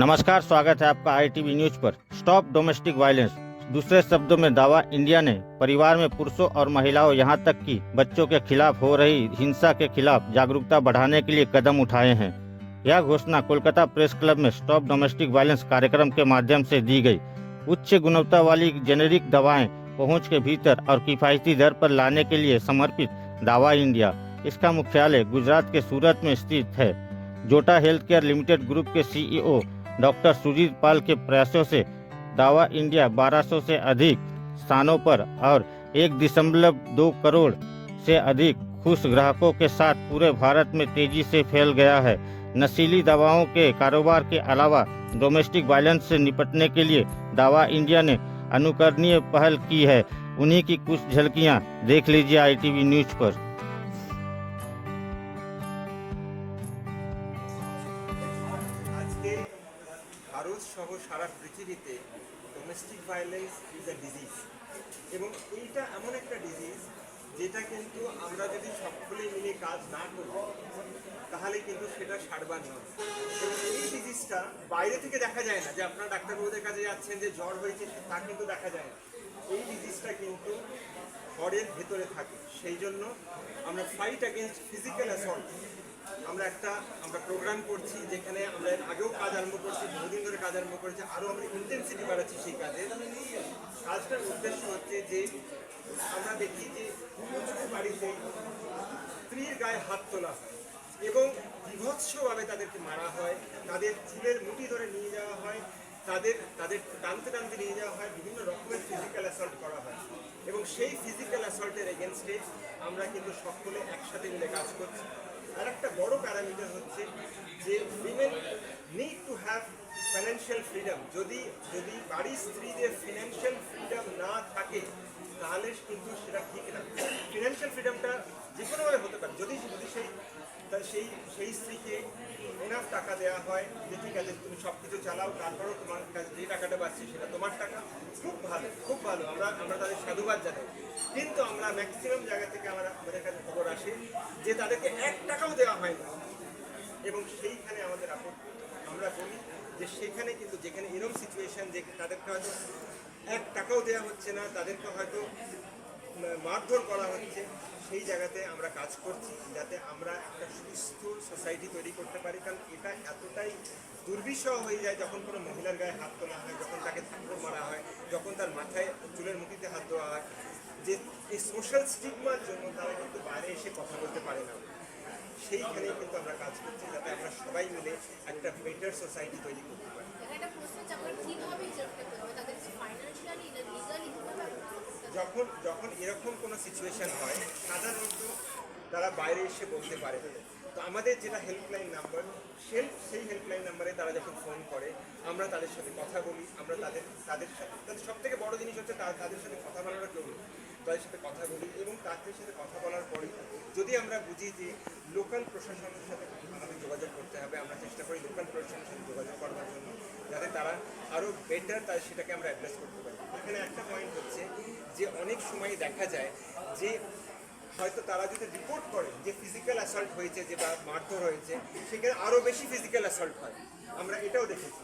नमस्कार, स्वागत है आपका आईटीवी न्यूज पर। स्टॉप डोमेस्टिक वायलेंस, दूसरे शब्दों में दावा इंडिया ने परिवार में पुरुषों और महिलाओं यहां तक कि बच्चों के खिलाफ हो रही हिंसा के खिलाफ जागरूकता बढ़ाने के लिए कदम उठाए हैं। यह घोषणा कोलकाता प्रेस क्लब में स्टॉप डोमेस्टिक वायलेंस कार्यक्रम के माध्यम से दी गई। उच्च गुणवत्ता वाली जेनेरिक दवाएं पहुंच के भीतर और किफायती दर पर लाने के लिए समर्पित दावा इंडिया, इसका मुख्यालय गुजरात के सूरत में स्थित है। जोटा हेल्थ केयर लिमिटेड ग्रुप के सीईओ डॉक्टर सुजीत पाल के प्रयासों से दावा इंडिया 1200 से अधिक स्थानों पर और 1.2 करोड़ से अधिक खुश ग्राहकों के साथ पूरे भारत में तेजी से फैल गया है। नशीली दवाओं के कारोबार के अलावा डोमेस्टिक वायलेंस से निपटने के लिए दावा इंडिया ने अनुकरणीय पहल की है। उन्हीं की कुछ झलकियां देख लीजिए आईटीवी न्यूज पर। ভারত সহ সারা পৃথিবীতে domestic violence is a disease এবং এইটা এমন একটা ডিজিজ যেটা কিন্তু আমরা যদি সকলে মিলে কাজ না করি তাহলে কিন্তু সেটা সারবার নয়। এবং এই ডিজিজটা বাইরে থেকে দেখা যায় না, যে আপনারা ডাক্তারবাবুদের কাছে যাচ্ছেন যে জ্বর হয়েছে তা কিন্তু দেখা যায় না। এই ডিজিজটা কিন্তু ঘরের ভেতরে থাকে। সেই জন্য আমরা ফাইট অ্যাগেনস্ট ফিজিক্যাল অ্যাসল্ট আমরা প্রোগ্রাম করছি, যেখানে আমরা আগেও কাজ আরম্ভ করছি, বহুদিন ধরে কাজ আরম্ভ করেছি, আরও আমরা ইন্টেন্সিটি বাড়াচ্ছি সেই কাজটার উদ্দেশ্য হচ্ছে যে আমরা দেখি যে প্রচুর বাড়িতে স্ত্রীর গায়ে হাত তোলা হয় এবং বিভৎসভাবে তাদেরকে মারা হয়, তাদের চুলের মুঠি ধরে নিয়ে যাওয়া হয়, তাদের টানতে টানতে নিয়ে যাওয়া হয়, বিভিন্ন রকমের ফিজিক্যাল অ্যাসল্ট করা হয়। এবং সেই ফিজিক্যাল অ্যাসল্টের এগেনস্টে আমরা কিন্তু সকলে একসাথে মিলে কাজ করছি। আর একটা বড় প্যারামিটার হচ্ছে যে women need to have financial freedom. যদি বাড়ির স্ত্রীদের ফিনান্সিয়াল ফ্রিডম না থাকে তাহলে কিন্তু সেটা ঠিক না। ফিনান্সিয়াল ফ্রিডমটা যে কোনোভাবে হতে পারে, যদি সেই স্ত্রীকে এনাফ টাকা দেওয়া হয় যে ঠিক আছে তুমি সব কিছু চালাও, তারপরেও তোমার কাছে যে টাকাটা পাচ্ছি সেটা তোমার টাকা, খুব ভালো, আমরা তাদের সাধুবাদ জানাই। কিন্তু আমরা ম্যাক্সিমাম জায়গা থেকে আমাদের কাছে খবর আসে যে তাদেরকে 1 টাকাও দেওয়া হয় না। এবং সেইখানে আমাদের আমরা বলি যে সেখানে কিন্তু যেখানে এরকম সিচুয়েশন, যে তাদেরকে হয়তো 1 টাকাও দেওয়া হচ্ছে না, তাদেরকে হয়তো মারধর করা হচ্ছে, সেই জায়গাতে আমরা কাজ করছি যাতে আমরা একটা সুস্থ সোসাইটি তৈরি করতে পারি। কারণ এটা এতটাই দুর্বিষহ হয়ে যায় যখন কোনো মহিলার গায়ে হাত তোলা হয়, যখন তাকে থাপ্পড় মারা হয়, যখন তার মাথায় চুলের মুঠিতে হাত দেওয়া হয়, যে এই সোশ্যাল স্টিগমার জন্য তারা কিন্তু বাইরে এসে কথা বলতে পারে না। সেইখানেই কিন্তু আমরা কাজ করছি যাতে আমরা সবাই মিলে একটা বেটার সোসাইটি তৈরি করতে পারি। যখন এরকম কোনো সিচুয়েশন হয় সাধারণত তারা বাইরে এসে বলতে পারে না। তো আমাদের যেটা হেল্পলাইন নাম্বার, সেই হেল্পলাইন নাম্বারে তারা যখন ফোন করে আমরা তাদের সাথে কথা বলি। আমরা তাদের সব থেকে বড় জিনিস হচ্ছে তাদের সাথে কথা বলার জন্য তাদের সাথে কথা বলি। এবং তাদের সাথে কথা বলার পরে যদি আমরা বুঝি যে লোকাল প্রশাসনের সাথে আমাদের যোগাযোগ করতে হবে, আমরা চেষ্টা করি লোকাল প্রশাসনের সাথে যোগাযোগ করার জন্য যাতে তারা আরও বেটার সেটাকে আমরা অ্যাড্রেস করতে পারি। এখানে একটা পয়েন্ট হচ্ছে যে অনেক সময় দেখা যায় যে হয়তো তারা যদি রিপোর্ট করে যে ফিজিক্যাল অ্যাসল্ট হয়েছে, যে বা মারধর হয়েছে, সেখানে আরও বেশি ফিজিক্যাল অ্যাসল্ট হয়। আমরা এটাও দেখেছি।